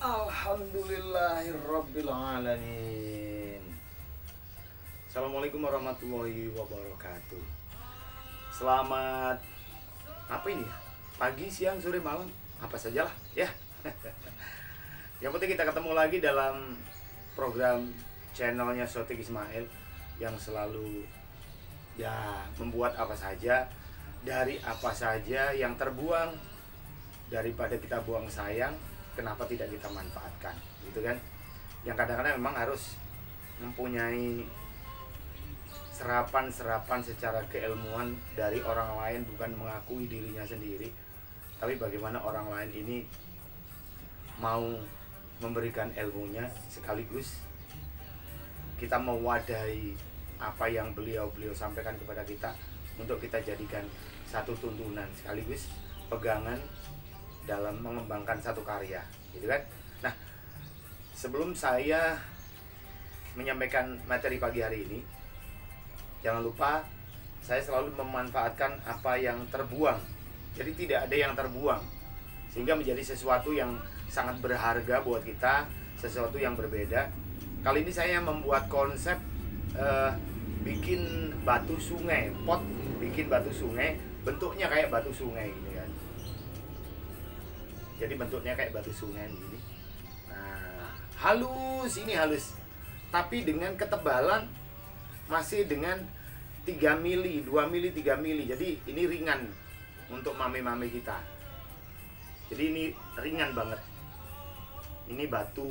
Alhamdulillahirrabbilalamin. Assalamualaikum warahmatullahi wabarakatuh. Selamat apa ini ya? Pagi, siang, sore, malam, apa sajalah ya. Yang penting kita ketemu lagi dalam program channelnya Sotik Ismail yang selalu ya membuat apa saja dari apa saja yang terbuang. Daripada kita buang sayang, kenapa tidak kita manfaatkan, gitu kan? Yang kadang-kadang memang harus mempunyai serapan-serapan secara keilmuan dari orang lain, bukan mengakui dirinya sendiri, tapi bagaimana orang lain ini mau memberikan ilmunya, sekaligus kita mewadahi apa yang beliau sampaikan kepada kita untuk kita jadikan satu tuntunan, sekaligus pegangan dalam mengembangkan satu karya, gitu kan? Nah, sebelum saya menyampaikan materi pagi hari ini, jangan lupa saya selalu memanfaatkan apa yang terbuang. Jadi tidak ada yang terbuang, sehingga menjadi sesuatu yang sangat berharga buat kita, sesuatu yang berbeda. Kali ini saya membuat konsep bikin batu sungai, pot bikin batu sungai, bentuknya kayak batu sungai gitu kan. Jadi bentuknya kayak batu sungai gini. Nah, halus, ini halus. Tapi dengan ketebalan masih dengan 3 mili, 2 mili, 3 mili. Jadi ini ringan untuk mame-mame kita. Jadi ini ringan banget. Ini batu,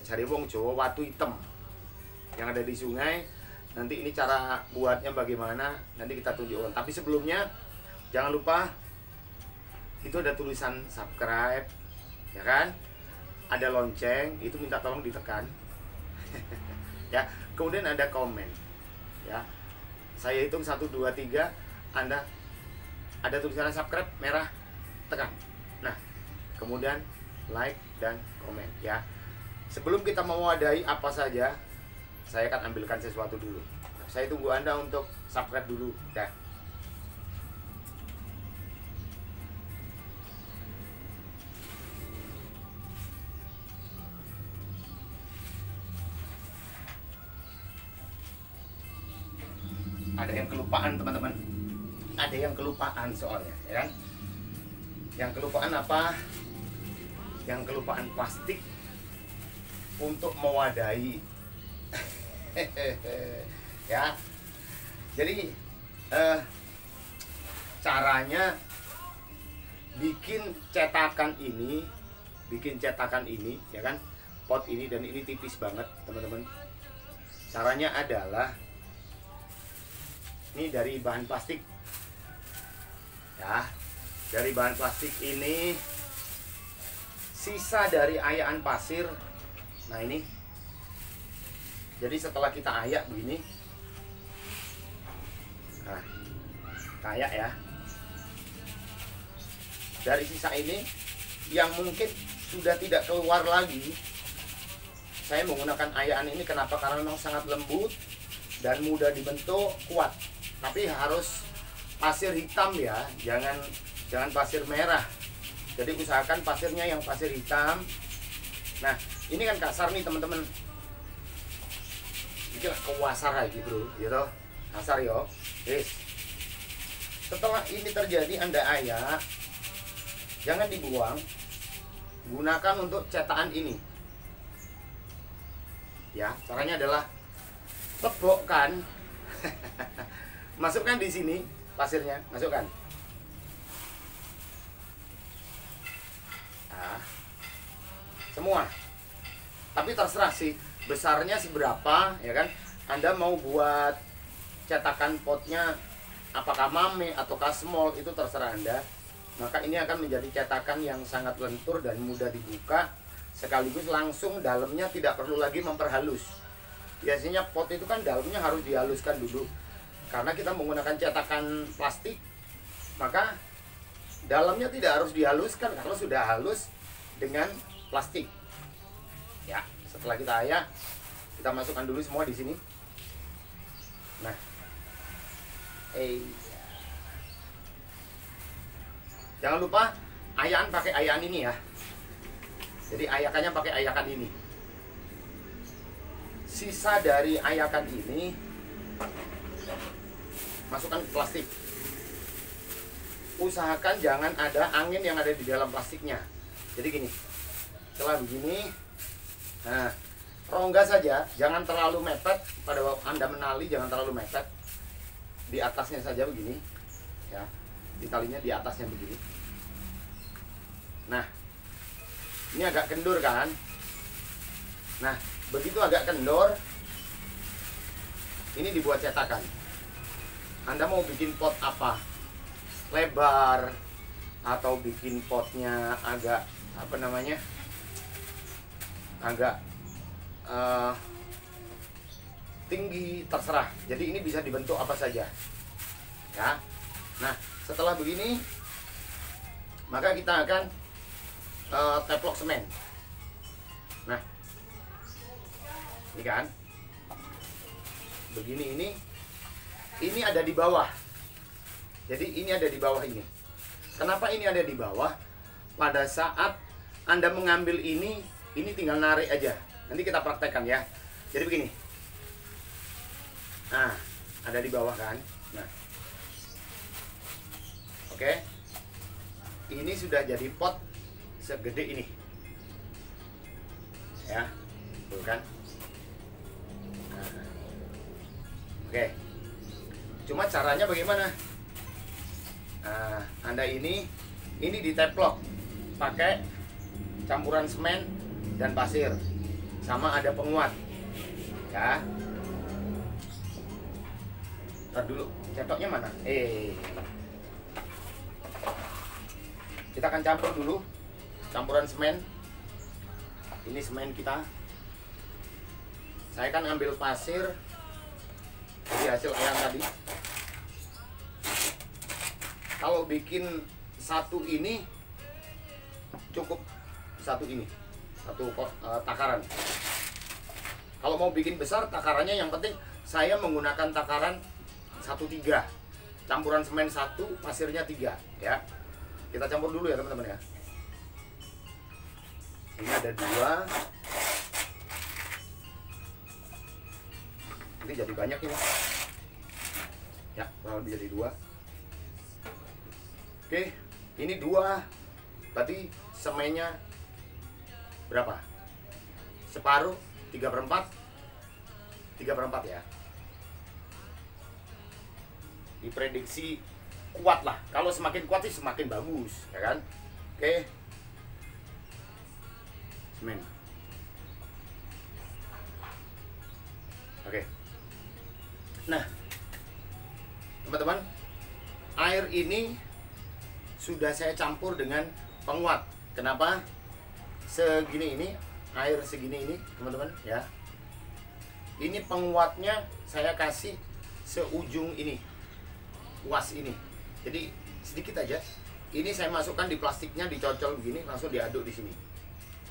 cari wong Jawa, batu hitam yang ada di sungai. Nanti ini cara buatnya bagaimana, nanti kita tunjukkan. Tapi sebelumnya jangan lupa, itu ada tulisan subscribe, ya kan? Ada lonceng, itu minta tolong ditekan. Ya, kemudian ada komen. Ya. Saya hitung 1 2 3, Anda ada tulisan subscribe merah, tekan. Nah, kemudian like dan komen ya. Sebelum kita mewadahi apa saja, saya akan ambilkan sesuatu dulu. Saya tunggu Anda untuk subscribe dulu ya. Ada yang kelupaan teman-teman, ada yang kelupaan soalnya, ya kan? Yang kelupaan apa? Yang kelupaan plastik untuk mewadahi. Ya, jadi caranya bikin cetakan ini, ya kan? Pot ini dan ini tipis banget teman-teman. Caranya adalah ini dari bahan plastik ya, dari bahan plastik ini sisa dari ayaan pasir. Nah ini, jadi setelah kita ayak begini, nah kita ayak ya, dari sisa ini yang mungkin sudah tidak keluar lagi, saya menggunakan ayaan ini. Kenapa? Karena memang sangat lembut dan mudah dibentuk, kuat. Tapi harus pasir hitam ya, jangan pasir merah. Jadi usahakan pasirnya yang pasir hitam. Nah, ini kan kasar nih teman-teman. Ini lah kewasar lagi bro, gitu. Kasar yo. Yes. Setelah ini terjadi Anda ayak, jangan dibuang. Gunakan untuk cetakan ini. Ya, caranya adalah tebokkan. Masukkan di sini pasirnya, masukkan. Nah, semua. Tapi terserah sih besarnya seberapa, ya kan? Anda mau buat cetakan potnya apakah mame ataukah small, itu terserah Anda. Maka ini akan menjadi cetakan yang sangat lentur dan mudah dibuka, sekaligus langsung dalamnya tidak perlu lagi memperhalus. Biasanya pot itu kan dalamnya harus dihaluskan dulu. Karena kita menggunakan cetakan plastik, maka dalamnya tidak harus dihaluskan karena sudah halus dengan plastik. Ya, setelah kita ayak, kita masukkan dulu semua di sini. Nah, jangan lupa ayaan pakai ayaan ini ya. Jadi ayakannya pakai ayakan ini. Sisa dari ayakan ini masukkan ke plastik. Usahakan jangan ada angin yang ada di dalam plastiknya. Jadi gini, setelah begini, nah rongga saja, jangan terlalu mepet. Pada waktu Anda menali jangan terlalu mepet. Di atasnya saja begini, ya, di talinya di atasnya begini. Nah, ini agak kendur kan? Nah, begitu agak kendor, ini dibuat cetakan. Anda mau bikin pot apa? Lebar atau bikin potnya agak apa namanya? Agak tinggi, terserah. Jadi ini bisa dibentuk apa saja. Ya. Nah, setelah begini maka kita akan teplok semen. Nah, ini kan begini, ini ada di bawah. Jadi ini ada di bawah ini. Kenapa ini ada di bawah? Pada saat Anda mengambil ini tinggal narik aja. Nanti kita praktekkan ya. Jadi begini. Nah, ada di bawah kan. Nah, oke. Ini sudah jadi pot segede ini. Ya, tuh kan. Nah, oke. Cuma caranya bagaimana? Nah, Anda ini diteplok pakai campuran semen dan pasir, sama ada penguat. Ya. Ntar dulu, cetoknya mana? Kita akan campur dulu campuran semen. Ini semen kita. Saya kan ambil pasir dari hasil ayam tadi. Kalau bikin satu ini cukup satu ini, satu takaran. Kalau mau bikin besar takarannya, yang penting saya menggunakan takaran 1/3, campuran semen 1, pasirnya 3 ya. Kita campur dulu ya teman-teman ya. Ini ada 2. Ini jadi banyak ini. Ya, kurang lebih jadi 2. Oke, ini 2. Berarti semennya berapa? Separuh, 3/4. 3/4 ya. Diprediksi kuat lah. Kalau semakin kuat sih semakin bagus, ya kan? Oke. Semen. Oke. Nah, teman-teman, air ini sudah saya campur dengan penguat. Kenapa? Segini ini, air segini ini, teman-teman ya. Ini penguatnya saya kasih seujung ini, kuas ini. Jadi sedikit aja. Ini saya masukkan di plastiknya, dicocol begini, langsung diaduk di sini.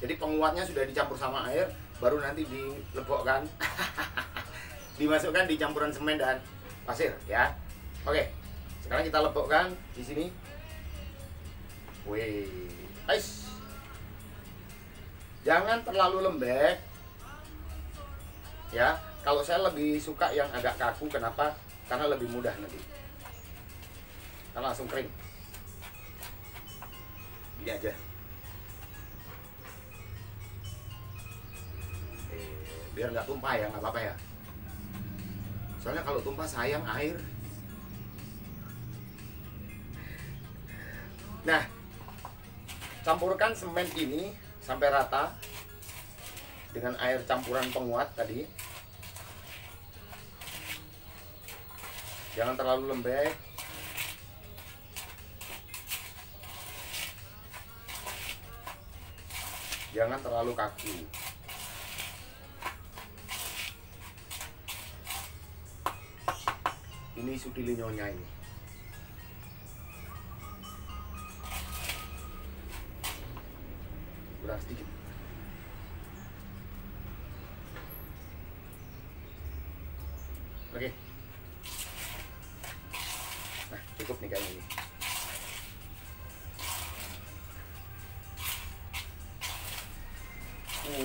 Jadi penguatnya sudah dicampur sama air, baru nanti dilebokkan, dimasukkan di campuran semen dan pasir ya. Oke, sekarang kita lebokkan di sini. Wih, guys, jangan terlalu lembek ya. Kalau saya lebih suka yang agak kaku. Kenapa? Karena lebih mudah nanti, karena langsung kering. Ini aja. Biar nggak tumpah ya, nggak apa-apa ya. Soalnya kalau tumpah sayang air. Nah, campurkan semen ini sampai rata dengan air campuran penguat tadi. Jangan terlalu lembek. Jangan terlalu kaku. Ini sudili nyonya ini. Kurang sedikit. Oke. Nah, cukup nih kayaknya ini.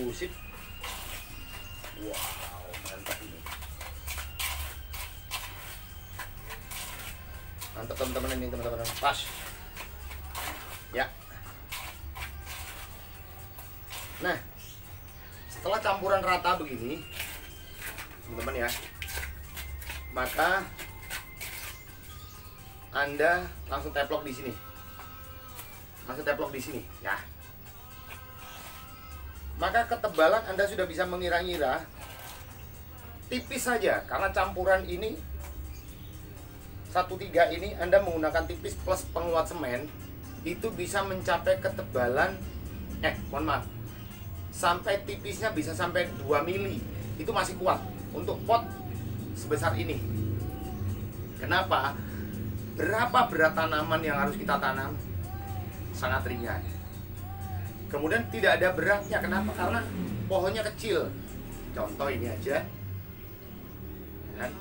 eksklusif. Wow, mantap ini. Mantap teman-teman, ini teman-teman, pas ya. Nah, setelah campuran rata begini teman-teman ya, maka Anda langsung teplok di sini, ya. Maka ketebalan Anda sudah bisa mengira-ngira, tipis saja, karena campuran ini 1/3 ini Anda menggunakan tipis plus penguat semen, itu bisa mencapai ketebalan sampai tipisnya bisa sampai 2 mili. Itu masih kuat untuk pot sebesar ini. Kenapa? Berapa berat tanaman yang harus kita tanam? Sangat ringan. Kemudian tidak ada beratnya. Kenapa? Karena pohonnya kecil. Contoh ini aja, kan?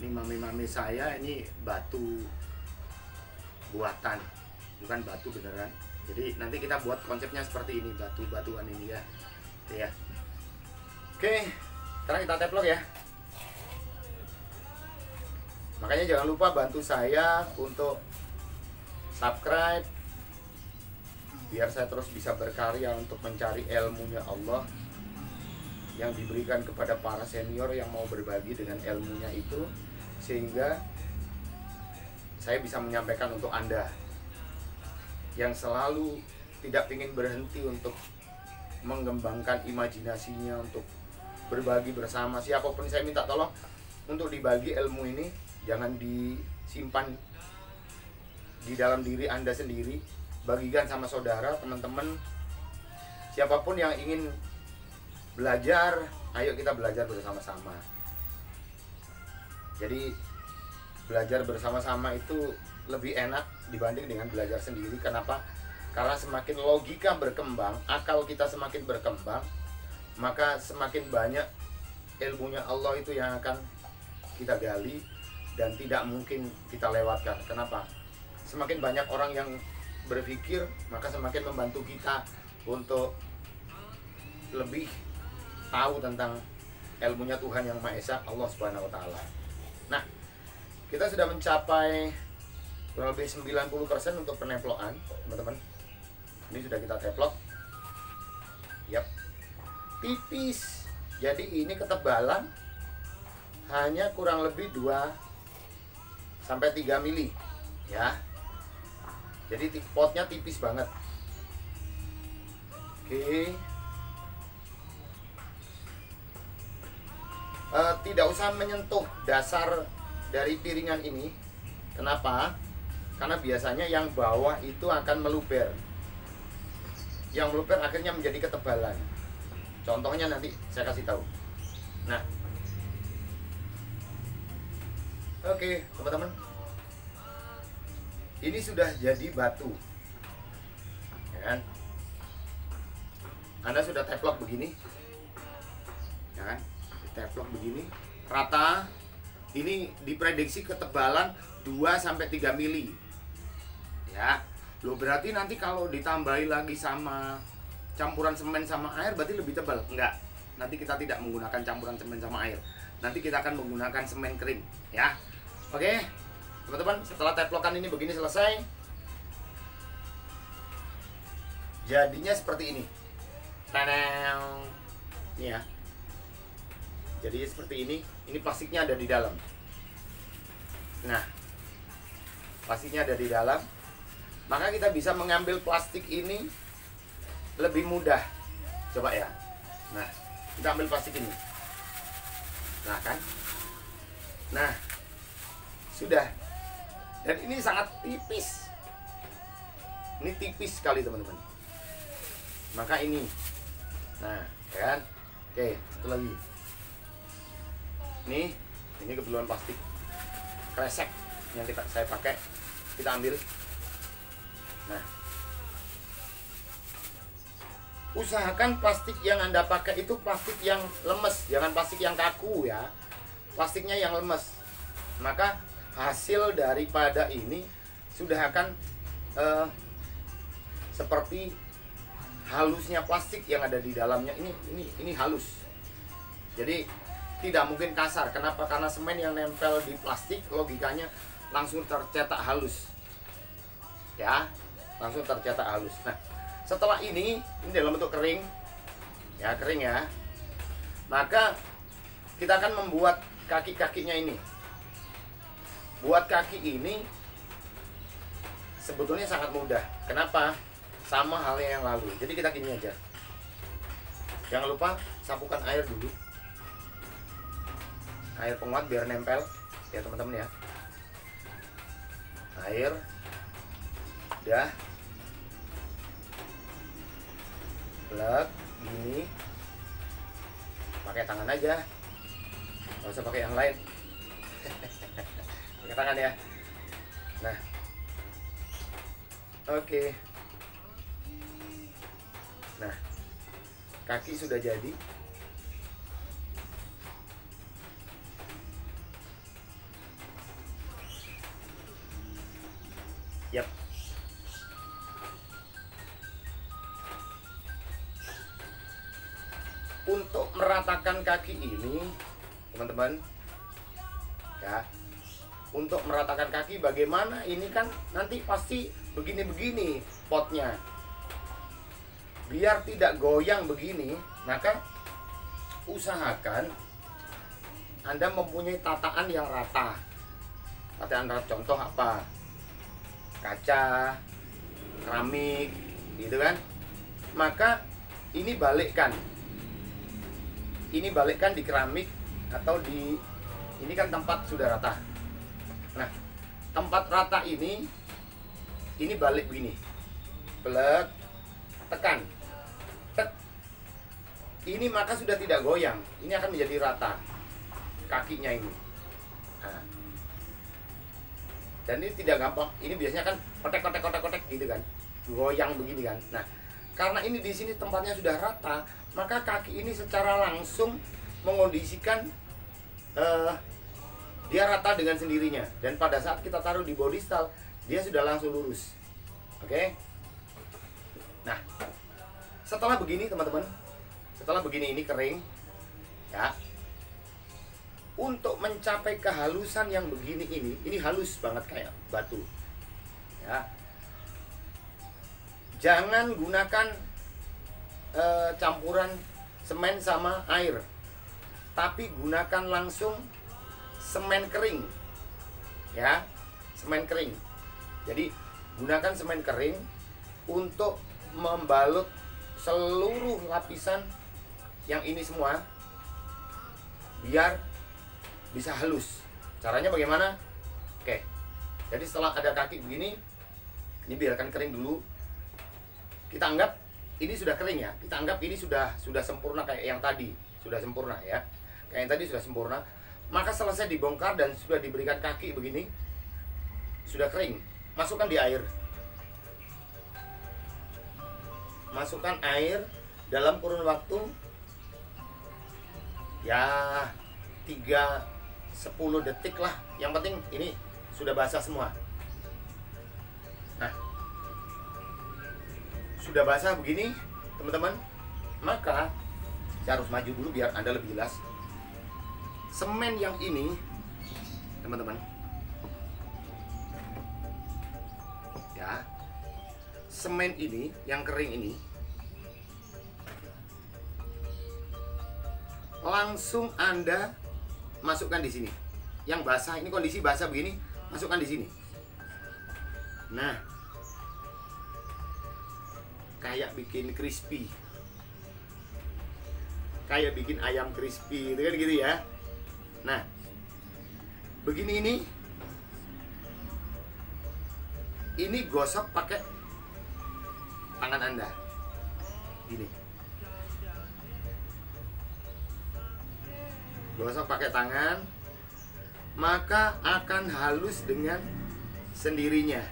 Ini mame-mame saya, ini batu buatan, bukan batu beneran. Jadi nanti kita buat konsepnya seperti ini, batu-batuan ini ya. Ya. Oke, sekarang kita teplok ya. Makanya jangan lupa bantu saya untuk subscribe, biar saya terus bisa berkarya untuk mencari ilmunya Allah yang diberikan kepada para senior yang mau berbagi dengan ilmunya itu, sehingga saya bisa menyampaikan untuk Anda yang selalu tidak ingin berhenti untuk mengembangkan imajinasinya, untuk berbagi bersama siapapun. Saya minta tolong untuk dibagi ilmu ini, jangan disimpan di dalam diri Anda sendiri, bagikan sama saudara, teman-teman, siapapun yang ingin belajar. Ayo kita belajar bersama-sama. Jadi belajar bersama-sama itu lebih enak dibanding dengan belajar sendiri. Kenapa? Karena semakin logika berkembang, akal kita semakin berkembang, maka semakin banyak ilmunya Allah itu yang akan kita gali dan tidak mungkin kita lewatkan. Kenapa? Semakin banyak orang yang berpikir, maka semakin membantu kita untuk lebih tahu tentang ilmunya Tuhan Yang Maha Esa, Allah Subhanahu wa taala. Nah, kita sudah mencapai kurang lebih 90% untuk peneplokan, teman-teman. Ini sudah kita teplok. Yap. Tipis. Jadi ini ketebalan hanya kurang lebih 2 sampai 3 mili, ya. Jadi potnya tipis banget. Oke. Tidak usah menyentuh dasar dari piringan ini. Kenapa? Karena biasanya yang bawah itu akan meluber. Yang meluber akhirnya menjadi ketebalan. Contohnya nanti saya kasih tahu. Nah, oke teman-teman, ini sudah jadi batu, ya kan? Anda sudah teplok begini, ya kan? Teplok begini rata. Ini diprediksi ketebalan 2 sampai 3 mili, ya. Loh, berarti nanti kalau ditambahi lagi sama campuran semen sama air berarti lebih tebal? Enggak, nanti kita tidak menggunakan campuran semen sama air. Nanti kita akan menggunakan semen kering, ya. Oke teman-teman, setelah teplokan ini begini selesai, jadinya seperti ini. Tadang. Ini ya, jadi seperti ini. Ini plastiknya ada di dalam. Nah, plastiknya ada di dalam, maka kita bisa mengambil plastik ini lebih mudah. Coba ya. Nah, kita ambil plastik ini. Nah kan. Nah, sudah. Dan ini sangat tipis. Ini tipis sekali teman-teman. Maka ini. Nah, kan. Oke, satu lagi. Ini kebetulan plastik kresek yang saya pakai. Kita ambil. Nah, usahakan plastik yang Anda pakai itu plastik yang lemes, jangan plastik yang kaku ya. Plastiknya yang lemes. Maka hasil daripada ini sudah akan seperti halusnya plastik yang ada di dalamnya ini halus. Jadi tidak mungkin kasar. Kenapa? Karena semen yang nempel di plastik logikanya langsung tercetak halus. Ya, langsung tercetak halus. Nah, setelah ini dalam bentuk kering. Ya, kering ya. Maka kita akan membuat kaki-kakinya ini. Buat kaki ini sebetulnya sangat mudah. Kenapa? Sama halnya yang lalu. Jadi kita gini aja. Jangan lupa sapukan air dulu. Air penguat biar nempel ya teman-teman ya. Air. Udah. Plug gini. Pakai tangan aja. Nggak usah pakai yang lain. Pakai tangan ya. Nah. Oke. Nah. Kaki sudah jadi. Yap. Untuk meratakan kaki ini, teman-teman, ya, untuk meratakan kaki bagaimana? Ini kan nanti pasti begini-begini potnya. Biar tidak goyang begini, maka usahakan Anda mempunyai tataan yang rata. Tataan rata contoh apa? Kaca, keramik, gitu kan? Maka ini balikkan. Ini balikkan di keramik atau di ini kan tempat sudah rata. Nah, tempat rata ini balik begini. Plug, tekan. Tek. Ini maka sudah tidak goyang. Ini akan menjadi rata kakinya ini. Nah. Dan ini tidak gampang. Ini biasanya kan kotek gitu kan. Goyang begini kan. Nah, karena ini di sini tempatnya sudah rata, maka kaki ini secara langsung mengondisikan dia rata dengan sendirinya. Dan pada saat kita taruh di body style, dia sudah langsung lurus. Oke? Nah, setelah begini teman-teman, setelah begini ini kering, ya. Untuk mencapai kehalusan yang begini ini halus banget kayak batu. Ya. Jangan gunakan campuran semen sama air, tapi gunakan langsung semen kering, ya, semen kering. Jadi gunakan semen kering untuk membalut seluruh lapisan yang ini semua, biar bisa halus. Caranya bagaimana? Oke. Jadi setelah ada kaki begini, ini biarkan kering dulu. Kita anggap ini sudah kering ya. Kita anggap ini sudah sempurna kayak yang tadi. Sudah sempurna ya. Kayak yang tadi sudah sempurna. Maka selesai dibongkar dan sudah diberikan kaki begini, sudah kering. Masukkan di air. Masukkan air dalam kurun waktu ya 3-10 detik lah. Yang penting ini sudah basah semua. Nah, sudah basah begini teman-teman, maka saya harus maju dulu biar Anda lebih jelas. Semen yang ini teman-teman, ya, semen ini yang kering ini langsung Anda masukkan di sini. Yang basah ini, kondisi basah begini, masukkan di sini. Nah, kayak bikin crispy, kayak bikin ayam crispy, itu kan gitu ya. Nah, begini ini gosok pakai tangan Anda, gini. Gosok pakai tangan, maka akan halus dengan sendirinya.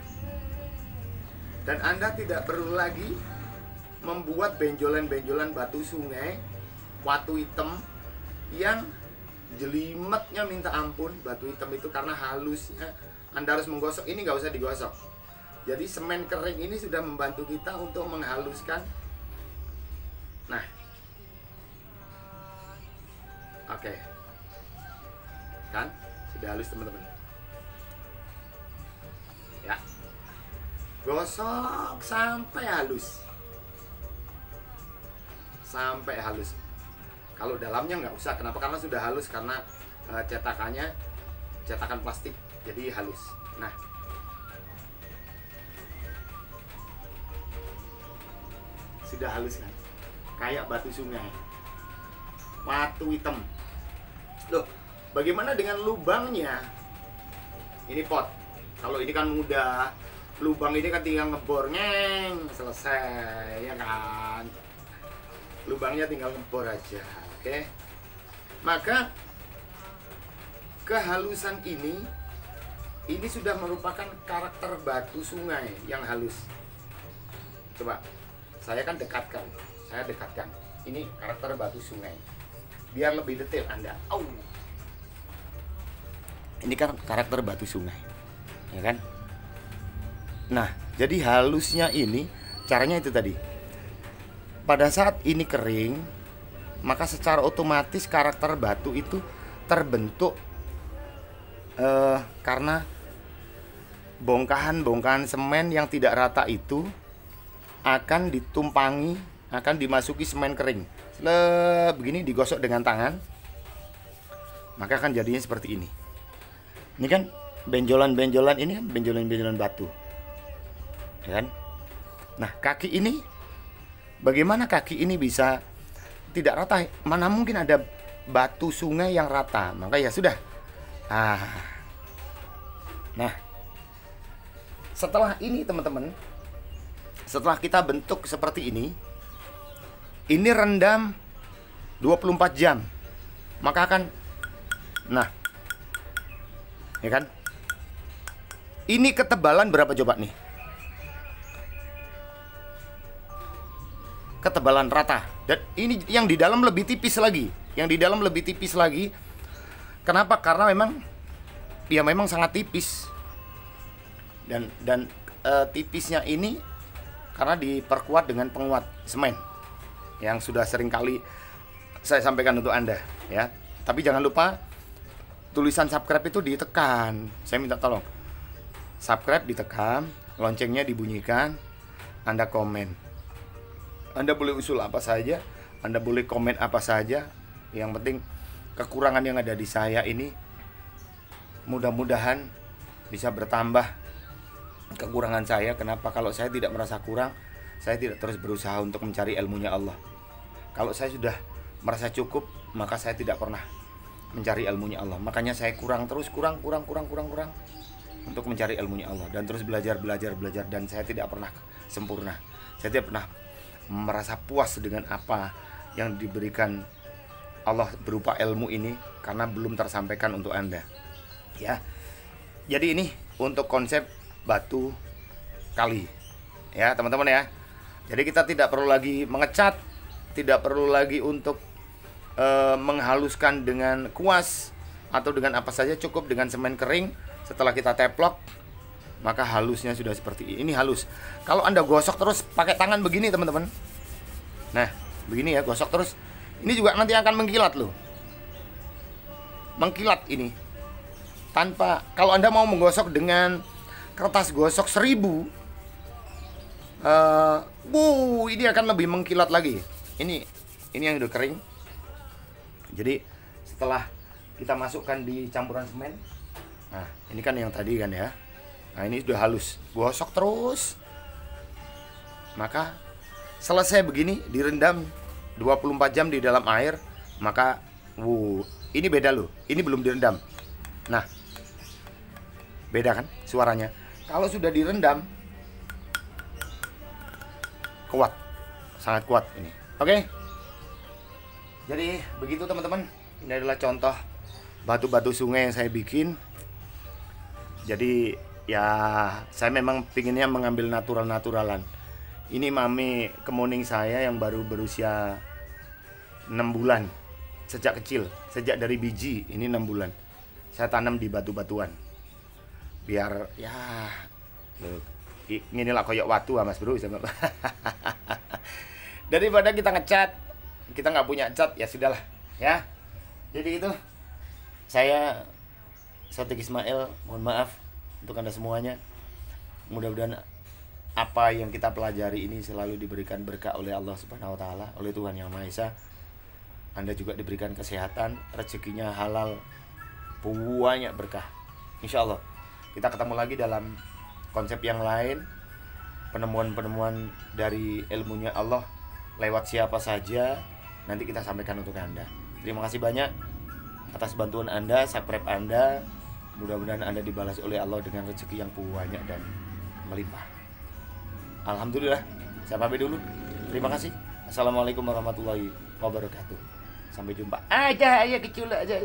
Dan Anda tidak perlu lagi membuat benjolan-benjolan batu sungai, batu hitam yang jelimetnya minta ampun. Batu hitam itu karena halusnya Anda harus menggosok. Ini nggak usah digosok. Jadi semen kering ini sudah membantu kita untuk menghaluskan Oke. Kan? Sudah halus teman-teman. Ya. Gosok sampai halus. Sampai halus. Kalau dalamnya nggak usah. Kenapa? Karena sudah halus. Karena cetakannya cetakan plastik. Jadi halus. Nah. Sudah halus kan? Kayak batu sungai. Batu hitam. Loh, bagaimana dengan lubangnya? Ini pot. Kalau ini kan mudah. Lubang ini kan tinggal ngebor, ngeng, selesai, ya kan? Lubangnya tinggal ngebor aja, oke? Maka kehalusan ini sudah merupakan karakter batu sungai yang halus. Coba, saya dekatkan. Ini karakter batu sungai. Biar lebih detail Anda. Ini kan karakter batu sungai, ya kan? Nah, jadi halusnya ini caranya itu tadi. Pada saat ini kering, maka secara otomatis karakter batu itu terbentuk karena bongkahan-bongkahan semen yang tidak rata itu akan ditumpangi, akan dimasuki semen kering. Begini digosok dengan tangan, maka akan jadinya seperti ini. Ini kan benjolan-benjolan, ini kan benjolan-benjolan batu, ya kan? Nah, kaki ini, bagaimana kaki ini bisa tidak rata? Mana mungkin ada batu sungai yang rata? Maka ya sudah. Nah, setelah ini teman-teman, setelah kita bentuk seperti ini rendam 24 jam. Maka akan, nah, ya kan? Ini ketebalan berapa coba nih? Ketebalan rata. Dan ini yang di dalam lebih tipis lagi. Kenapa? Karena memang sangat tipis. Dan tipisnya ini karena diperkuat dengan penguat semen yang sudah sering kali saya sampaikan untuk Anda, ya. Tapi jangan lupa tulisan subscribe itu ditekan. Saya minta tolong. Subscribe ditekan, loncengnya dibunyikan, Anda komen. Anda boleh usul apa saja, Anda boleh komen apa saja. Yang penting kekurangan yang ada di saya ini mudah-mudahan bisa bertambah kekurangan saya. Kenapa? Kalau saya tidak merasa kurang, saya tidak terus berusaha untuk mencari ilmunya Allah. Kalau saya sudah merasa cukup, maka saya tidak pernah mencari ilmunya Allah. Makanya saya kurang untuk mencari ilmunya Allah dan terus belajar. Dan saya tidak pernah sempurna. Saya tidak pernah merasa puas dengan apa yang diberikan Allah berupa ilmu ini karena belum tersampaikan untuk Anda. Ya. Jadi ini untuk konsep batu kali. Ya, teman-teman ya. Jadi kita tidak perlu lagi mengecat, tidak perlu lagi untuk menghaluskan dengan kuas atau dengan apa saja, cukup dengan semen kering. Setelah kita teplok, maka halusnya sudah seperti ini. Ini halus. Kalau Anda gosok terus pakai tangan begini, teman-teman. Nah, begini ya, gosok terus. Ini juga nanti akan mengkilat loh. Mengkilat ini. Tanpa, kalau Anda mau menggosok dengan kertas gosok 1000, ini akan lebih mengkilat lagi. Ini yang udah kering. Jadi setelah kita masukkan di campuran semen, nah ini kan yang tadi kan ya. Nah ini sudah halus, gosok terus. Maka selesai begini, direndam 24 jam di dalam air. Maka ini beda loh. Ini belum direndam. Nah, beda kan suaranya. Kalau sudah direndam, kuat, sangat kuat ini. Oke. Jadi begitu teman-teman. Ini adalah contoh batu-batu sungai yang saya bikin. Jadi ya saya memang pinginnya mengambil natural-naturalan. Ini mami kemuning saya yang baru berusia 6 bulan. Sejak kecil, sejak dari biji, ini 6 bulan. Saya tanam di batu-batuan. Biar ya ini lah koyok watu Mas Bro. Daripada kita ngecat, kita nggak punya cat, ya sudahlah ya. Jadi itu, saya Sotik Ismail, mohon maaf untuk Anda semuanya. Mudah-mudahan apa yang kita pelajari ini selalu diberikan berkah oleh Allah Subhanahu wa taala, oleh Tuhan Yang Maha Esa. Anda juga diberikan kesehatan, rezekinya halal, banyak berkah. Insya Allah kita ketemu lagi dalam konsep yang lain, penemuan-penemuan dari ilmunya Allah lewat siapa saja, nanti kita sampaikan untuk Anda. Terima kasih banyak atas bantuan Anda, subscribe Anda. Mudah-mudahan Anda dibalas oleh Allah dengan rezeki yang banyak dan melimpah. Alhamdulillah. Saya pamit dulu. Terima kasih. Assalamualaikum warahmatullahi wabarakatuh. Sampai jumpa. Aja kecil aja.